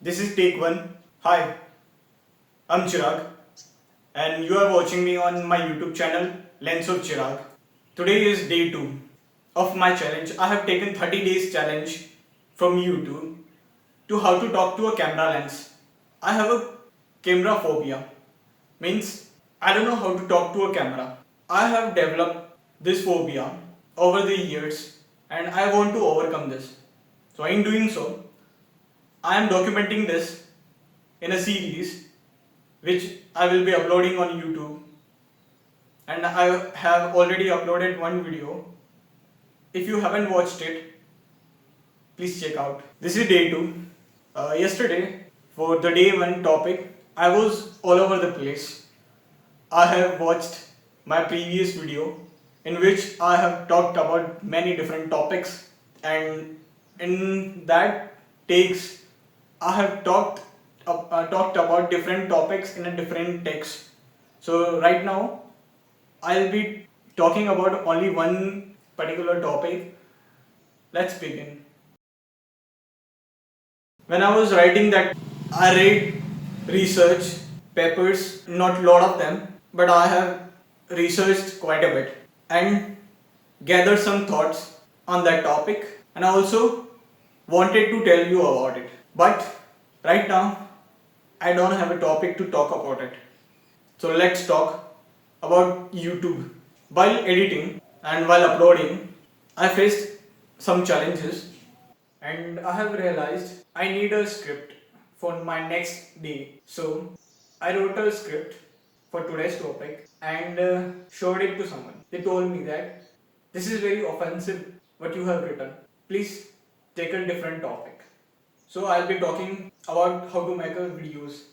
This is take one. Hi, I'm Chirag, and you are watching me on my YouTube channel Lensofchirag. Today is day 2 of my challenge. I have taken 30 days challenge from YouTube to how to talk to a camera lens. I have a camera phobia, means I don't know how to talk to a camera. I have developed this phobia over the years and I want to overcome this. So, in doing so, I am documenting this in a series which I will be uploading on YouTube, and I have already uploaded one video. If you haven't watched it, please check out. This is day 2. Yesterday, for the day 1 topic, I was all over the place. I have watched my previous video in which I have talked about many different topics, and in that takes I have talked about different topics in a different text. So right now I'll be talking about only one particular topic. Let's begin. When I was writing that, I read research papers, not lot of them, but I have researched quite a bit and gathered some thoughts on that topic, and I also wanted to tell you about it. But right now, I don't have a topic to talk about it. So let's talk about YouTube. While editing and while uploading, I faced some challenges, and I have realized I need a script for my next day. So I wrote a script for today's topic and showed it to someone. They told me that this is very offensive what you have written. Please take a different topic. So I'll be talking about how to make a videos.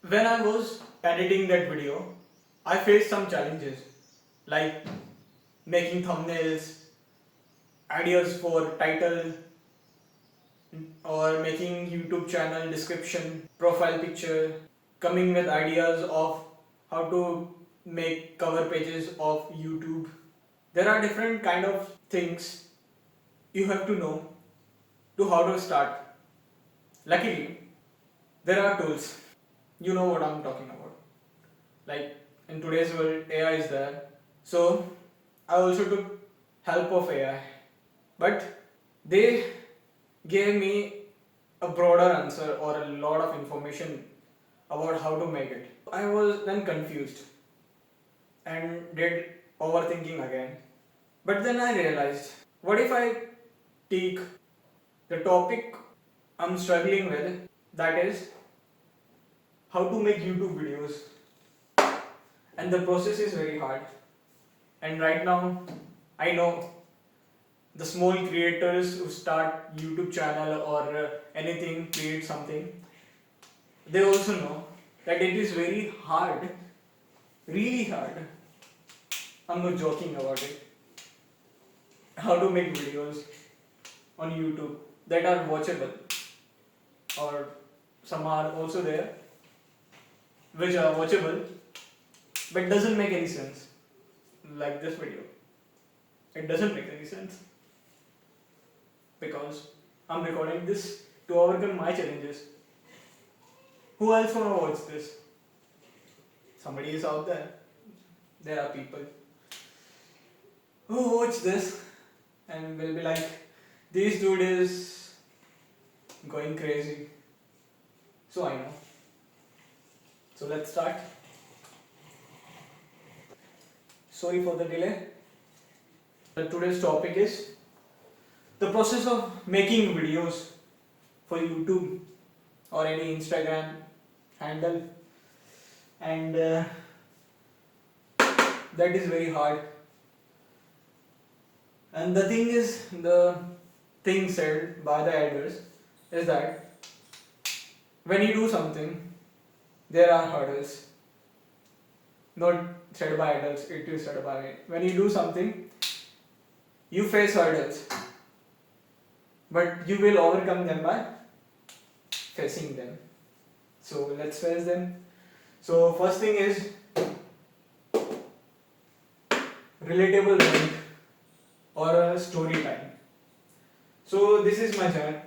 When I was editing that video, I faced some challenges like making thumbnails, ideas for title, or making YouTube channel description, profile picture, coming with ideas of how to make cover pages of YouTube. There are different kind of things you have to know to how to start. Luckily, there are tools. You know what I'm talking about. Like in today's world, AI is there. So I also took help of AI. But they gave me a broader answer or a lot of information about how to make it. I was then confused and did overthinking again. But then I realized, what if I take the topic I'm struggling with, that is how to make YouTube videos, and the process is very hard. And right now, I know the small creators who start YouTube channel or anything, create something, they also know that it is very hard, really hard. I'm not joking about it. How to make videos on YouTube that are watchable, or some are also there which are watchable but doesn't make any sense, like this video. It doesn't make any sense because I'm recording this to overcome my challenges. Who else wanna watch this? Somebody is out there. There are people who watch this and will be like, this dude is going crazy. So I know. So let's start. Sorry for the delay. Today's topic is the process of making videos for YouTube or any Instagram handle, and that is very hard. And the thing said by the elders is that when you do something, there are hurdles. Not said by adults, it is said by me. When you do something, you face hurdles, but you will overcome them by facing them. So let's face them. So first thing is relatable rant or a story time. So this is my channel.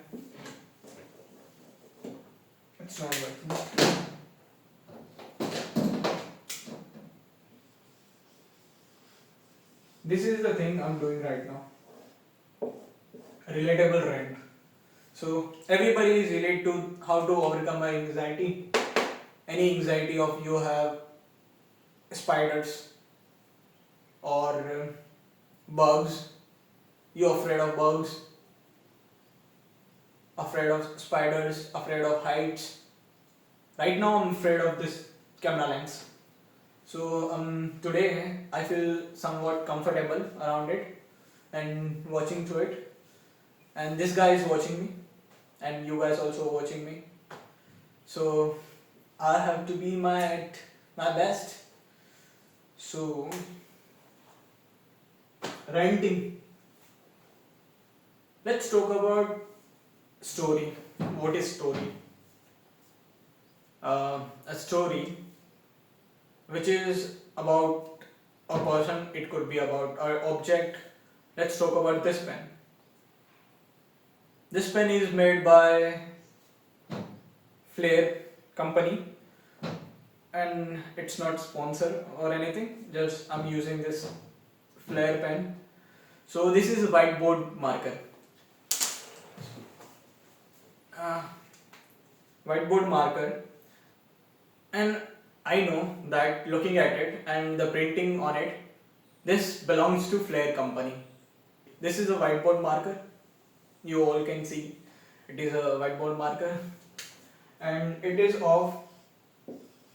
It's not working. This is the thing I'm doing right now. Relatable rant. So everybody is related to how to overcome my anxiety. Any anxiety of you have spiders or bugs. You're afraid of bugs, afraid of spiders, afraid of heights. Right now I'm afraid of this camera lens. So today I feel somewhat comfortable around it and watching through it. And this guy is watching me, and you guys also watching me. So I have to be at my best. So ranting. Let's talk about story. What is story? A story which is about a person, it could be about an object. Let's talk about this pen. This pen is made by Flair company, and it's not sponsor or anything, just I'm using this Flair pen. So this is a whiteboard marker. Whiteboard marker, and I know that looking at it and the printing on it, this belongs to Flair company. This is a whiteboard marker. You all can see it is a whiteboard marker, and it is of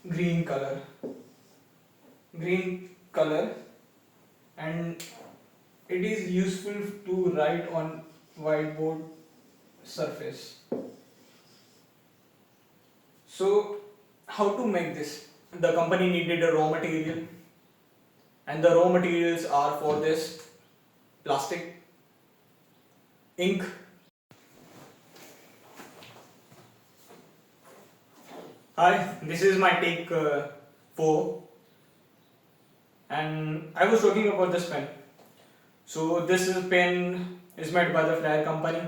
green color. Green color, and it is useful to write on whiteboard surface. So how to make this? The company needed a raw material, and the raw materials are for this plastic, ink. Hi, this is my take 4, and I was talking about this pen. So this pen is made by the Flair company,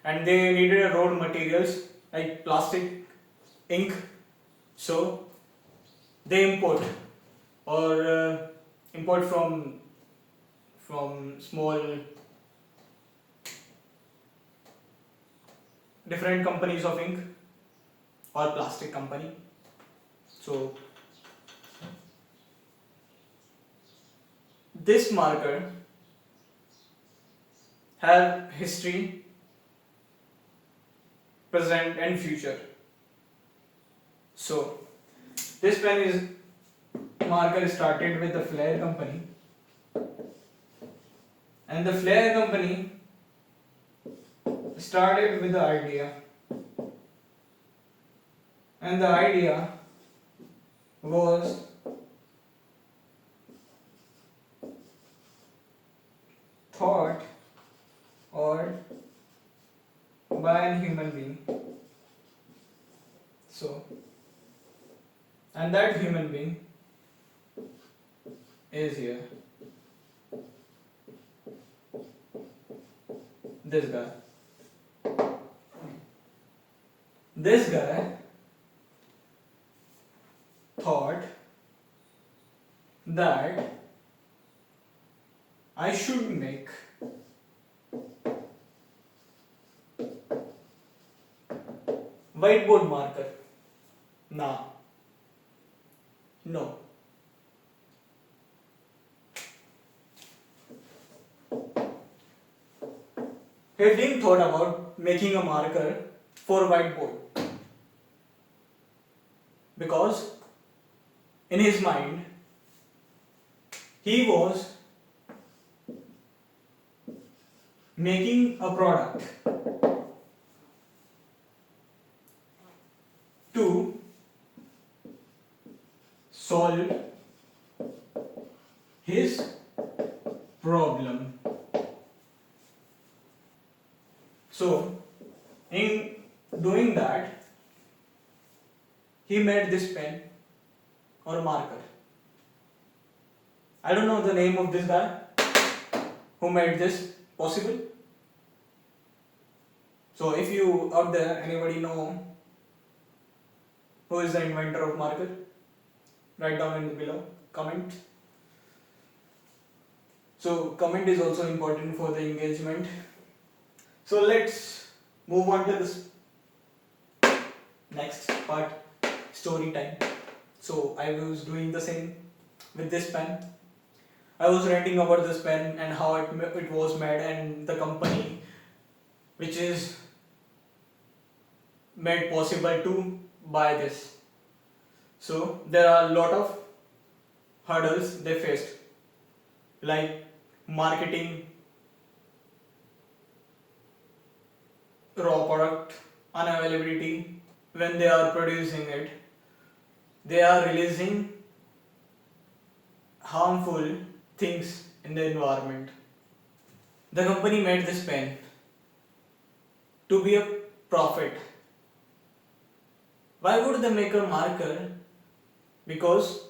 and they needed a raw materials like plastic, ink. So they import from small different companies of ink or plastic company. So this marker have history, present and future. So this pen is marker started with the Flair company, and the Flair company started with the idea, and the idea was thought or by a human being. So, and that human being is here. This guy. This guy thought that I should make whiteboard marker. Nah. No. He didn't thought about making a marker for whiteboard, because in his mind he was making a product to solve his problem. So, in doing that, he made this pen or marker. I don't know the name of this guy who made this possible. So, if you out there, anybody know Who is the inventor of marker? Write down in the below comment. So comment is also important for the engagement. So let's move on to this next part, story time. So I was doing the same with this pen. I was writing about this pen and how it was made and the company which is made possible to buy this. So there are a lot of hurdles they faced, like marketing, raw product unavailability. When they are producing it, they are releasing harmful things in the environment. The company made this pen to be a profit. Why would they make a marker? Because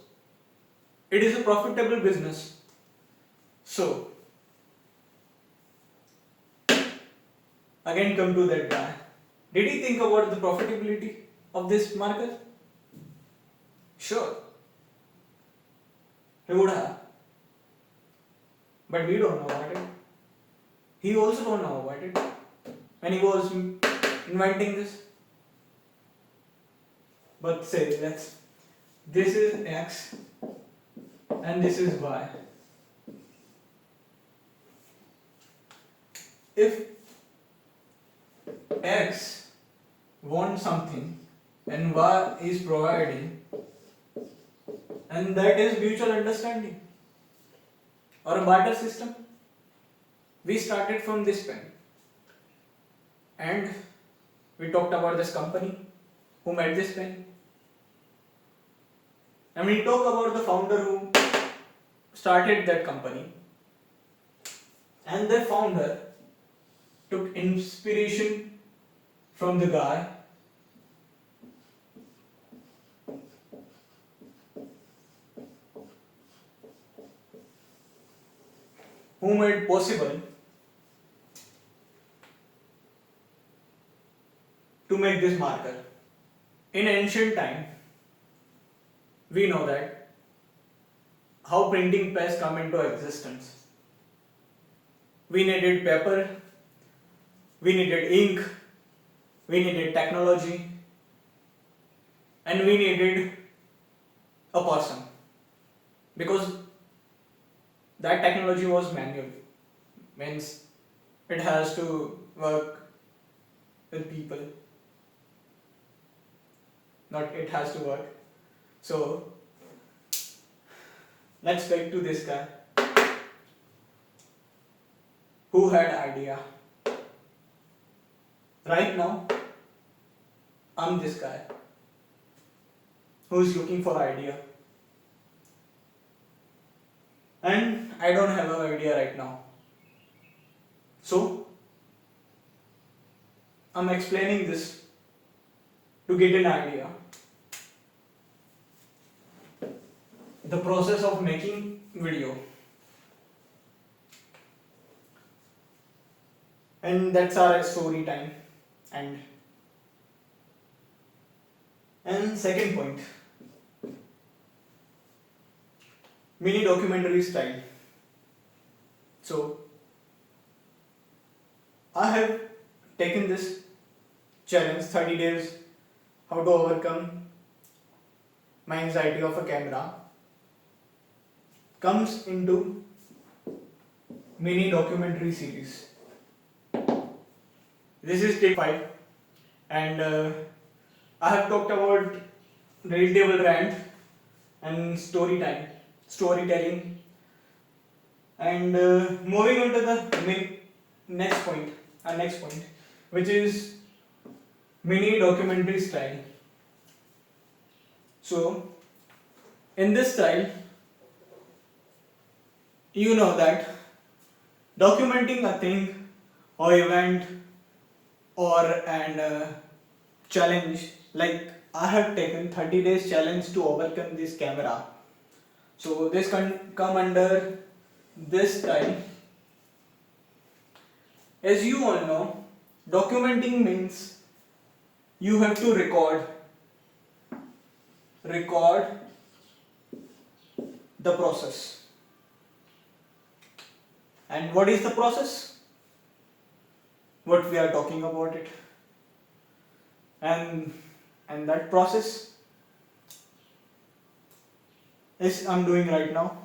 it is a profitable business. So again come to that guy. Did he think about the profitability of this marker? Sure, he would have. But we don't know about it. He also don't know about it when he was inventing this. But say this is X and this is Y. If X wants something and Y is providing, and that is mutual understanding or a barter system. We started from this pen and we talked about this company who made this pen, and we talk about the founder who started that company, and the founder took inspiration from the guy who made possible to make this marker. In ancient time, we know that how printing press come into existence. We needed paper, we needed ink, we needed technology, and we needed a person, because that technology was manual, means it has to work with people, not it has to work. So let's back to this guy who had idea. Right now I'm this guy who's looking for idea, and I don't have an idea right now. So I'm explaining this to get an idea. The process of making video. And that's our story time. And second point, mini documentary style. So I have taken this challenge 30 days how to overcome my anxiety of a camera, comes into mini documentary series. This is take 5, and I have talked about relatable rant and storytelling, and moving on to the next point, which is mini documentary style. So in this style, you know that documenting a thing or event or an challenge, like I have taken 30 days challenge to overcome this camera. So this can come under this style. As you all know, documenting means you have to record record the process. And what is the process? What we are talking about it. And that process is I'm doing right now.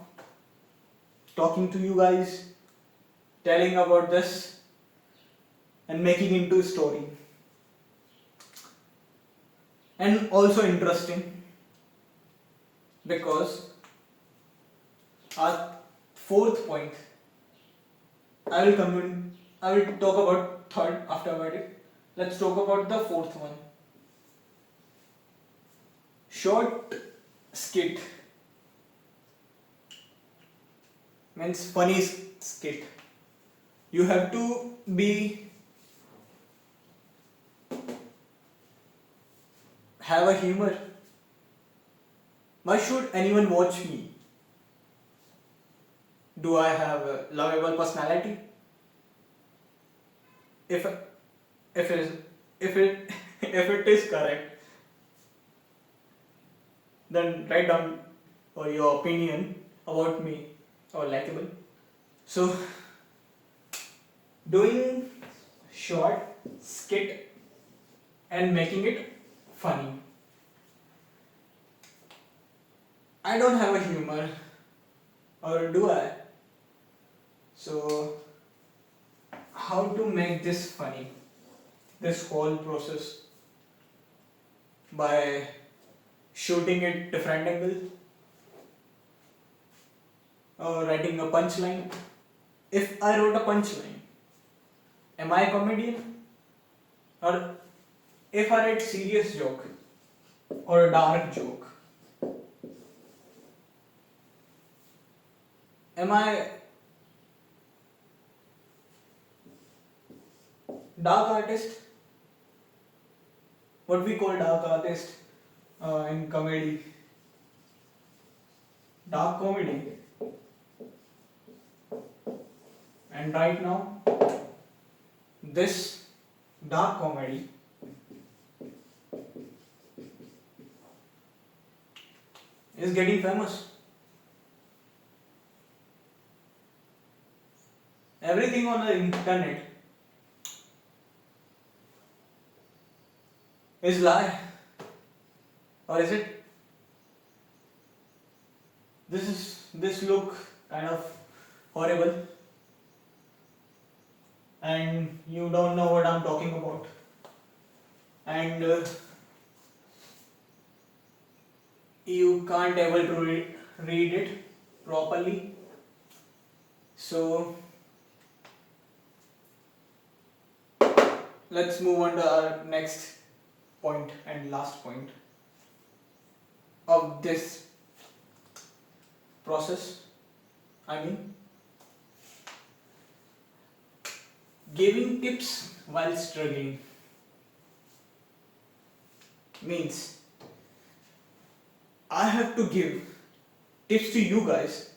Talking to you guys, telling about this and making into a story. And also interesting because our fourth point, I will talk about third afterward. Let's talk about the fourth one. Short skit means funny skit. You have to have a humor. Why should anyone watch me? Do I have a lovable personality? If it is correct, then write down your opinion about me or likable. So doing short skit and making it funny. I don't have a humor, or do I? So how to make this funny? This whole process by shooting it different angle or writing a punchline. If I wrote a punchline, am I a comedian? Or if I write serious joke or a dark joke, am I dark artist? What we call dark artist in comedy. Dark comedy. And right now, this dark comedy is getting famous. Everything on the internet is lie. Or is it? This look kind of horrible. And you don't know what I'm talking about. And you can't able to read it properly. So let's move on to our next point and last point of this process. Giving tips while struggling means I have to give tips to you guys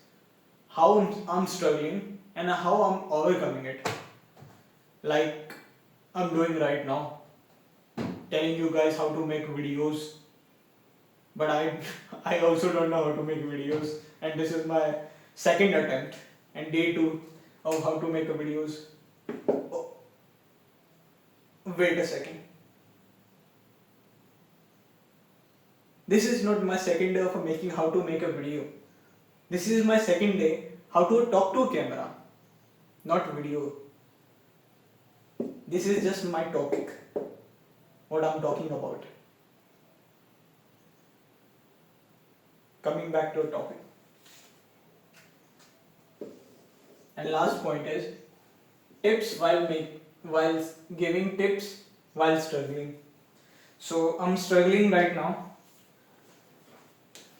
how I'm struggling and how I'm overcoming it. Like I'm doing right now, telling you guys how to make videos, but I also don't know how to make videos, and this is my second attempt and day 2 of how to make a videos. Oh, wait a second. This is not my second day of making how to make a video. This is my second day how to talk to a camera, not video. This is just my topic, what I'm talking about. Coming back to a topic. And last point is tips while giving tips while struggling. So I'm struggling right now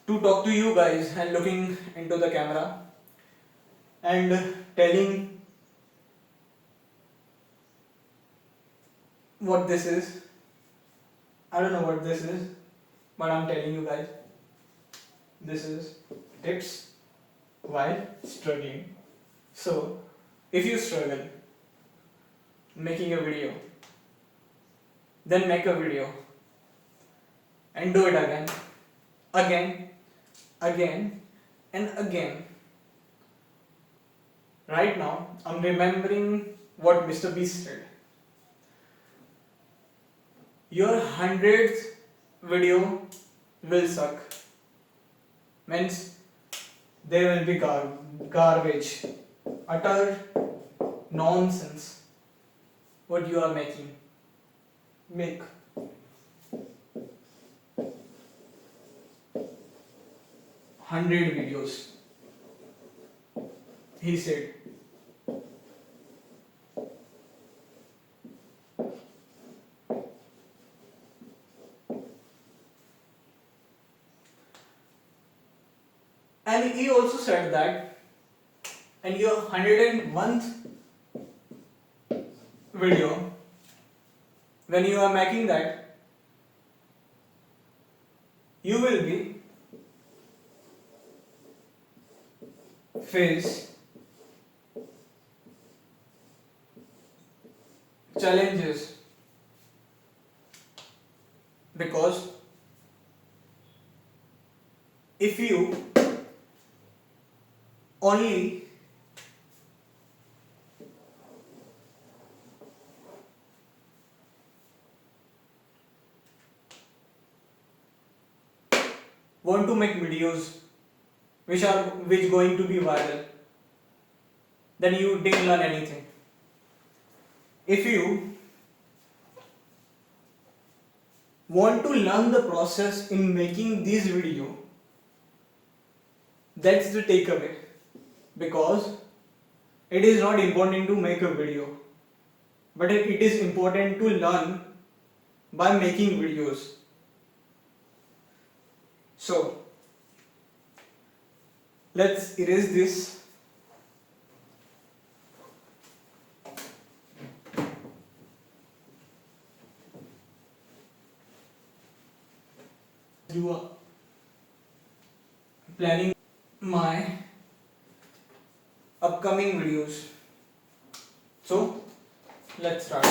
to talk to you guys and looking into the camera and telling what this is. I don't know what this is, but I'm telling you guys. This is tips while struggling. So, if you struggle making a video, then make a video and do it again again, again, and again. Right now, I'm remembering what Mr. Beast said. Your 100th video will suck. Means they will be garbage. Utter nonsense. What you are making. Make. 100 videos. He said. And he also said that in your 101st video, when you are making that, you will be face challenges, because if you only want to make videos which going to be viral, then you didn't learn anything. If you want to learn the process in making this video, that's the takeaway. Because it is not important to make a video, but it is important to learn by making videos. So let's erase this. You are planning my upcoming videos. So let's start.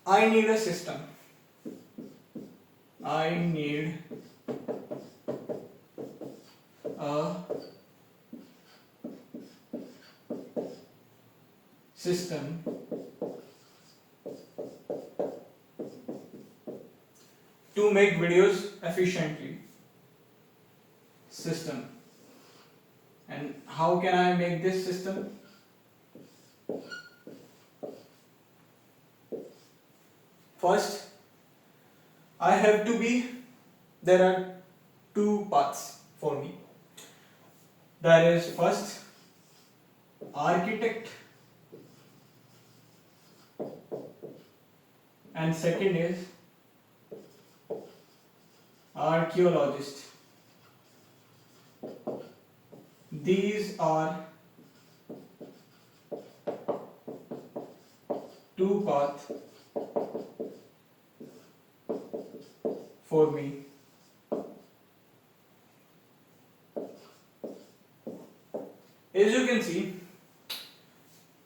I need a system. I need a system to make videos efficiently. System. And how can I make this system? First, there are two paths for me. There is first architect, and second is archaeologist. These are two paths for me. As you can see,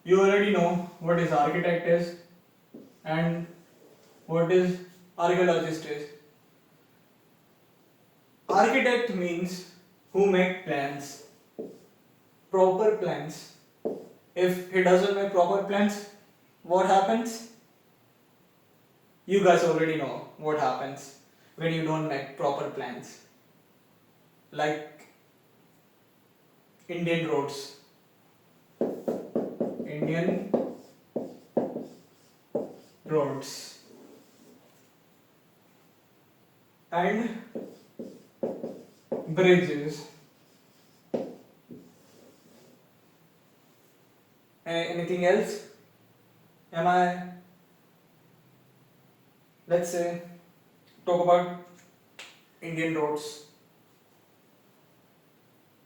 you already know what is architect is and what is archaeologist is. Architect means who make plans, proper plans. If he doesn't make proper plans, what happens? You guys already know what happens when you don't make proper plans. Like Indian roads. Indian roads. And bridges. Anything else? Let's say, talk about Indian roads.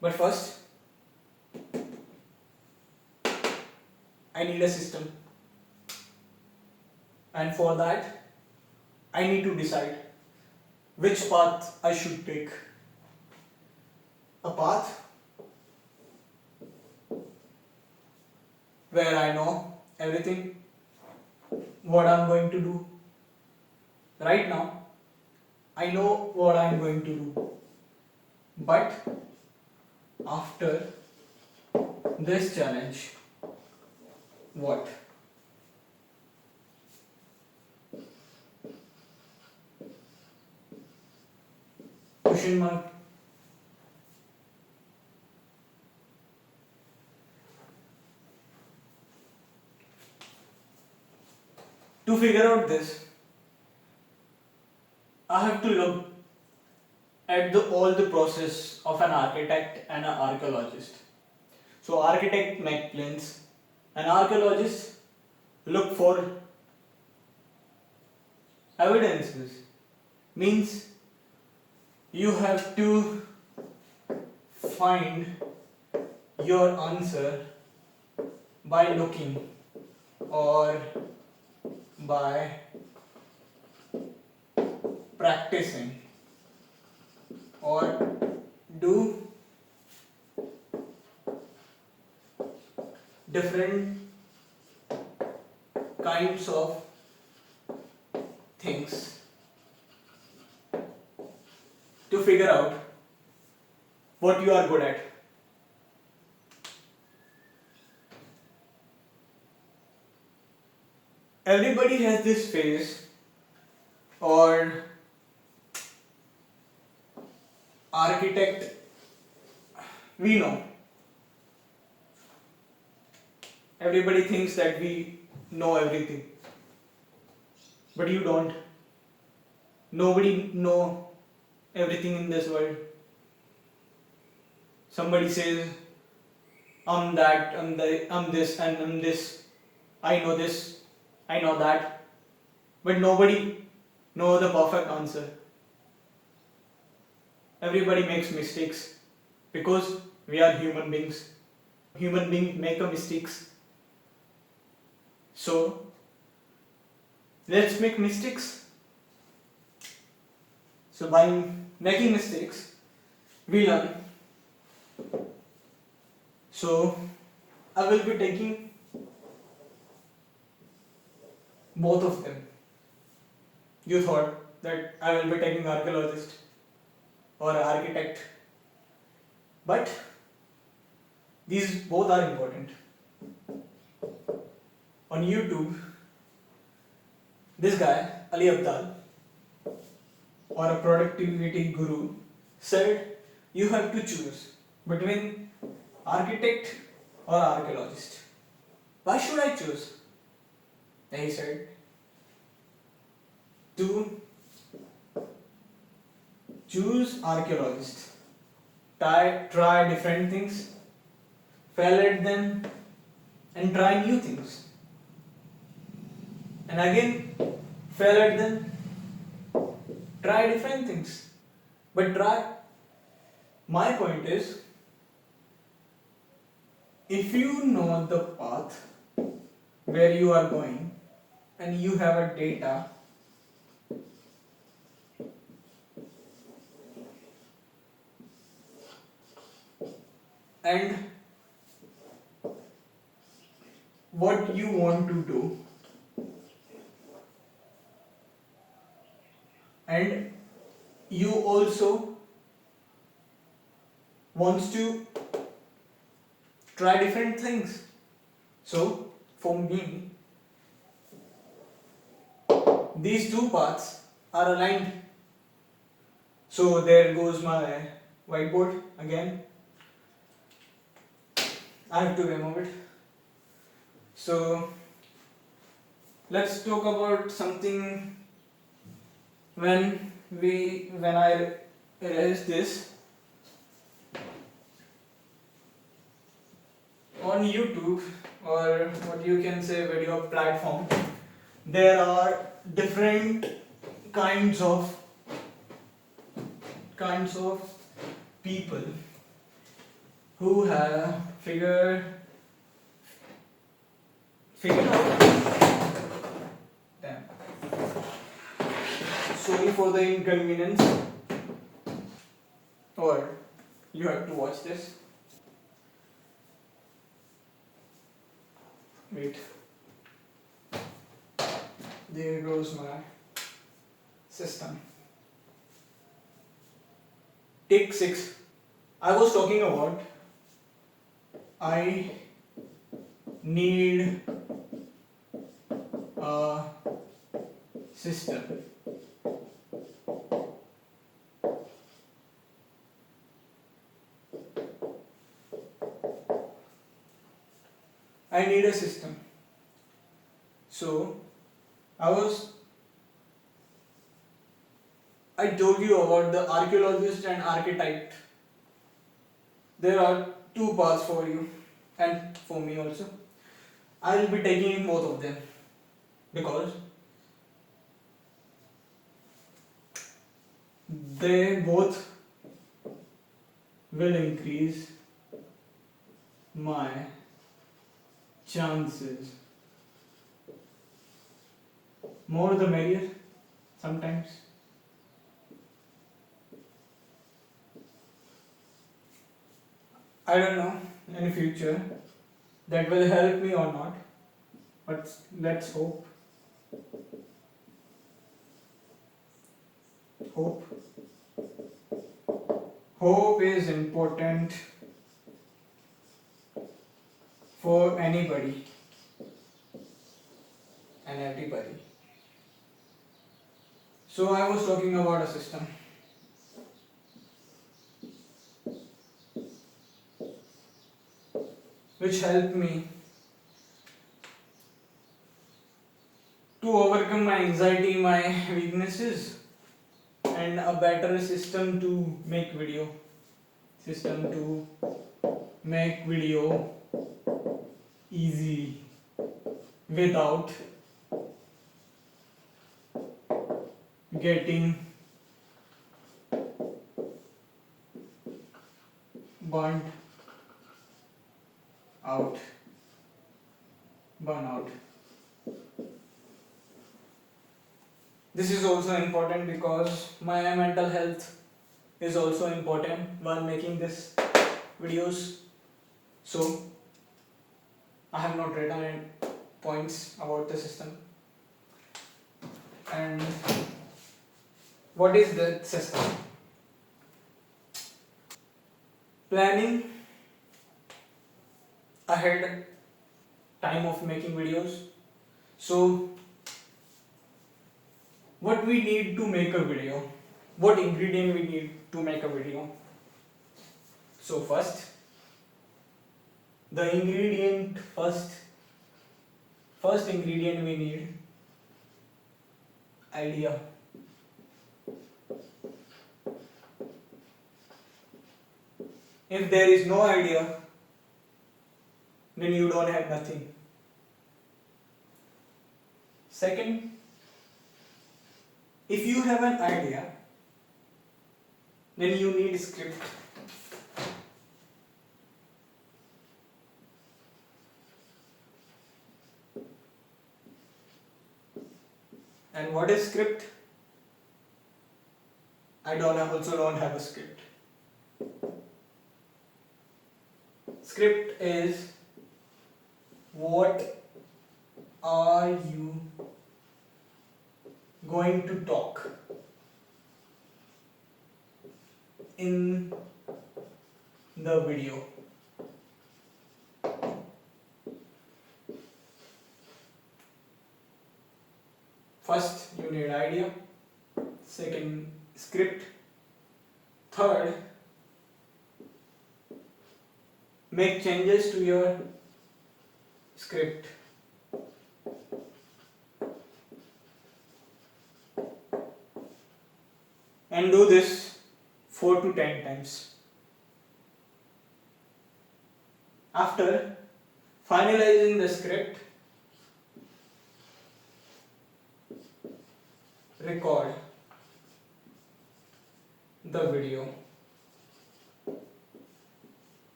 But first, I need a system. And for that, I need to decide which path I should take. A path where I know everything, what I'm going to do, Right now, I know what I'm going to do. But after this challenge, what? Question mark. To figure out this, I have to look at all the process of an architect and an archaeologist. So architect make plans, an archaeologist look for evidences. Means you have to find your answer by looking or by practicing or do different kinds of things to figure out what you are good at. Everybody has this phase or architect, we know. Everybody thinks that we know everything, but you don't. Nobody know everything in this world. Somebody says, I'm that, I'm this, and I'm this. I know this, I know that. But nobody know the perfect answer. Everybody makes mistakes because we are human beings. Human beings make a mistakes. So let's make mistakes. So by making mistakes, we learn. So I will be taking both of them. You thought that I will be taking archaeologist or architect, but these both are important. On YouTube, this guy Ali Abdal, or a productivity guru, said you have to choose between architect or archaeologist. Why should I choose? And he said to choose archaeologist. Try different things, fail at them, and try new things. And again, fail at them, try different things. But try. My point is, if you know the path where you are going and you have a data, and what you want to do, and you also wants to try different things. So for me, these two paths are aligned. So there goes my whiteboard again. I have to remove it. So let's talk about something. When I realized this, on YouTube, or what you can say video platform, there are different kinds of people who have figured out. Damn. Sorry for the inconvenience. Or you have to watch this. Wait. There goes my System. Take 6. I was talking about I need a system. I need a system. So I told you about the archaeologist and architect. There are two paths for you and for me also. I will be taking both of them because they both will increase my chances. More the merrier sometimes. I don't know in future that will help me or not, but let's hope. Hope is important for anybody and everybody. So I was talking about a system. Which helped me to overcome my anxiety, my weaknesses, and a better system to make video. System to make video easy without getting burnt out. Burnout. This is also important because my mental health is also important while making this videos. So I have not written any points about the system. And what is the system? Planning ahead time of making videos. So what we need to make a video, what ingredient we need to make a video. So first ingredient we need idea. If there is no idea, then you don't have nothing. Second, if you have an idea, then you need script. And what is script? I also don't have a script. Script is what are you going to talk in the video. First, you need idea. Second, script. Third, make changes to your script. And do this 4 to 10 times. After finalizing the script, record the video.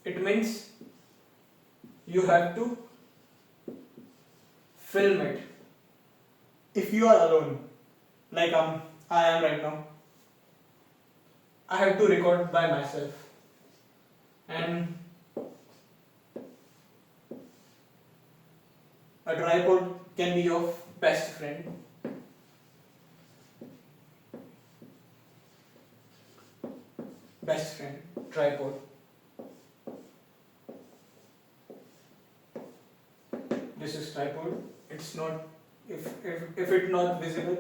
It means you have to film it. If you are alone, like I am right now, I have to record by myself. And a tripod can be your best friend. this is tripod. It's not, if it's not visible,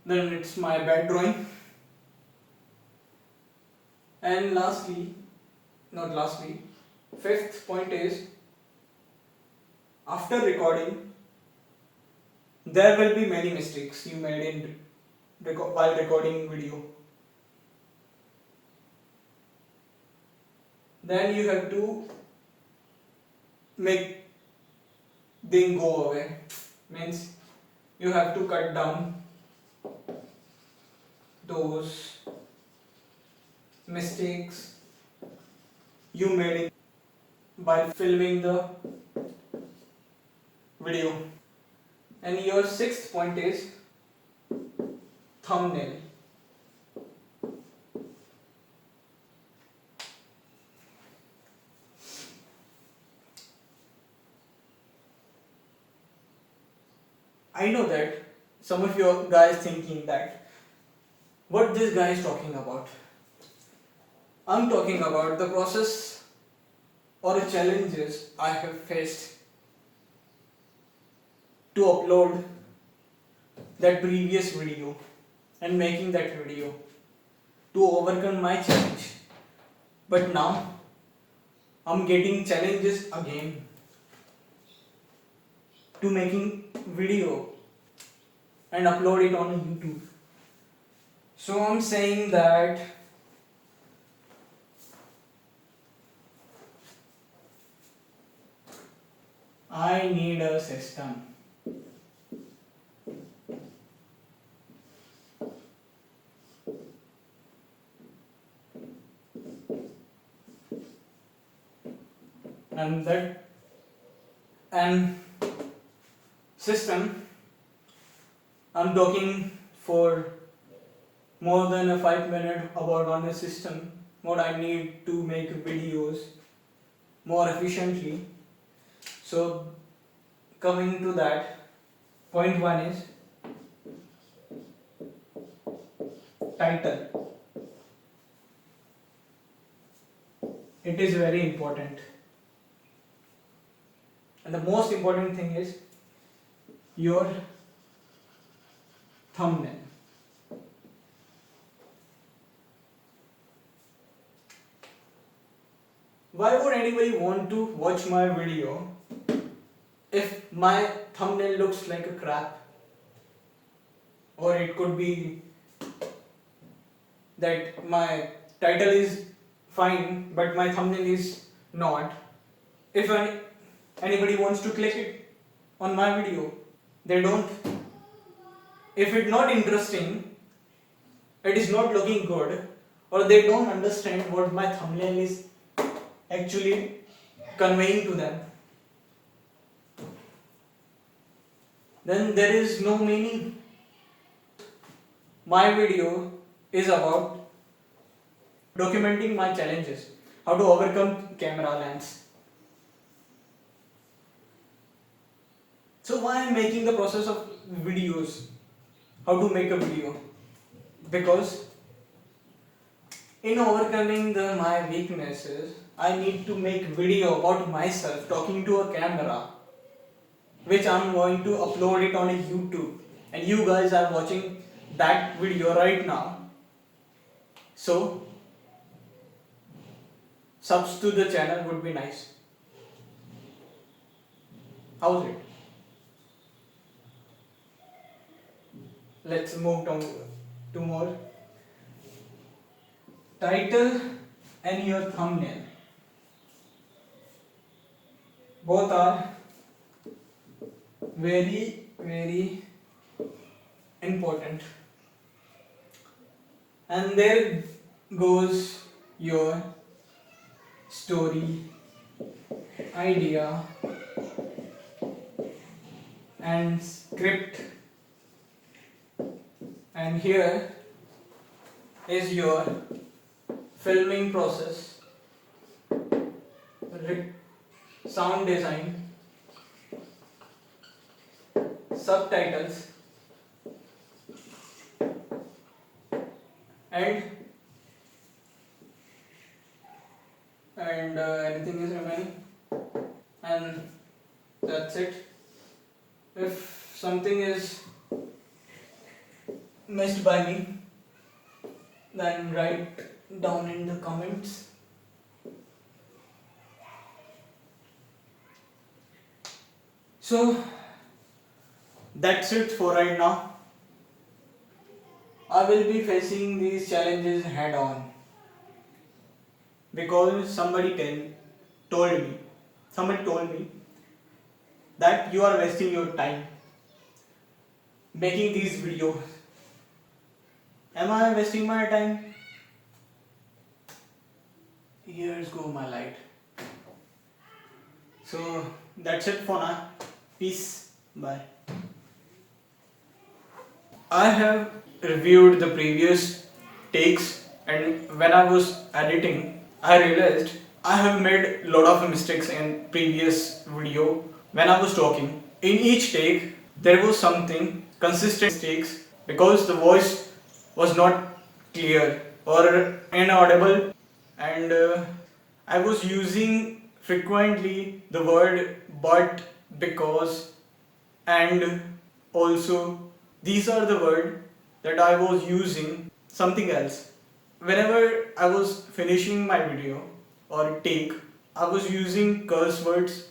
then it's my bad drawing. And fifth point is, after recording, there will be many mistakes you made in while recording video. Then you have to make them go away. Means you have to cut down those mistakes you made while filming the video. And your sixth point is thumbnail. I know that some of you guys thinking that what this guy is talking about. I'm talking about the process or challenges I have faced to upload that previous video and making that video to overcome my challenge. But now I'm getting challenges again to making video and upload it on YouTube. So I'm saying that I need a system. And system, I'm talking for more than a 5 minute about on a system, what I need to make videos more efficiently. So coming to that, point 1 is title. It is very important. And the most important thing is your thumbnail. Why would anybody want to watch my video if my thumbnail looks like a crap? Or it could be that my title is fine but my thumbnail is not. If anybody wants to click it on my video, they don't. If it's not interesting, it is not looking good, or they don't understand what my thumbnail is actually conveying to them, then there is no meaning. My video is about documenting my challenges, how to overcome camera lens. So why I'm making the process of videos, how to make a video? Because in overcoming my weaknesses, I need to make video about myself talking to a camera, which I'm going to upload it on a YouTube, and you guys are watching that video right now. So subs to the channel would be nice. How's it? Let's move on to more. Title and your thumbnail, both are very, very important. And there goes your story, idea, and script. And here is your filming process, sound design, subtitles, and anything is remaining, and that's it. If something is missed by me, then write down in the comments. So that's it for right now. I will be facing these challenges head on because somebody told me that you are wasting your time making these videos. Am I wasting my time? Here's go my light. So that's it for now. Peace. Bye. I have reviewed the previous takes, and when I was editing, I realized I have made a lot of mistakes in previous video when I was talking. In each take, there was something consistent mistakes because the voice was not clear or inaudible, and I was using frequently the word but, because, and also. These are the words that I was using something else. Whenever I was finishing my video or take, I was using curse words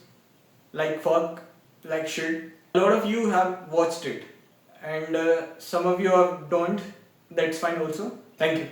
like fuck, like shit. A lot of you have watched it, and some of you don't. That's fine also. Thank you.